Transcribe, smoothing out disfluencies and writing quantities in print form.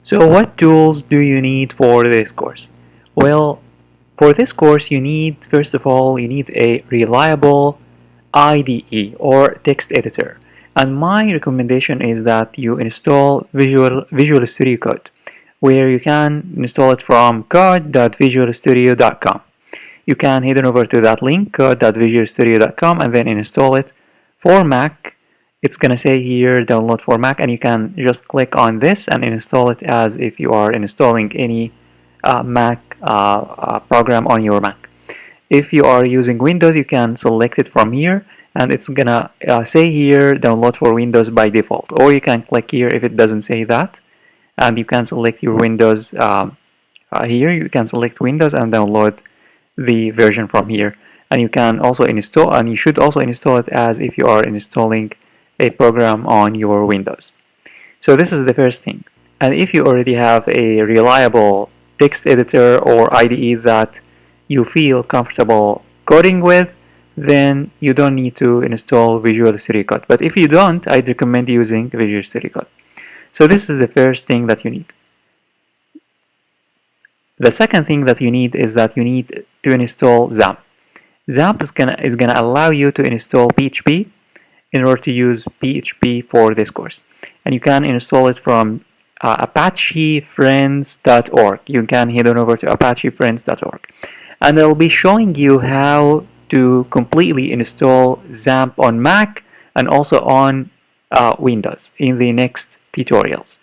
So what tools do you need for this course? Well, for this course you need, first of all, you need a reliable IDE or text editor. And my recommendation is that you install Visual Studio Code, where you can install it from code.visualstudio.com. You can head on over to that link, code.visualstudio.com, and then install it. For Mac, it's gonna say here download for Mac, and you can just click on this and install it as if you are installing any Mac program on your Mac. If you are using Windows, you can select it from here, and it's gonna say here download for Windows by default, or you can click here if it doesn't say that, and you can select your Windows. Here you can select Windows and download the version from here, and you can also install, and you should also install it as if you are installing a program on your Windows. So this is the first thing. And if you already have a reliable text editor or IDE that you feel comfortable coding with, then you don't need to install Visual Studio Code. But if you don't, I'd recommend using Visual Studio Code. So this is the first thing that you need. The second thing that you need is that you need to install XAMPP. XAMPP is gonna allow you to install PHP in order to use PHP for this course. And you can install it from apachefriends.org. You can head on over to apachefriends.org. And I'll be showing you how to completely install XAMPP on Mac and also on Windows in the next tutorials.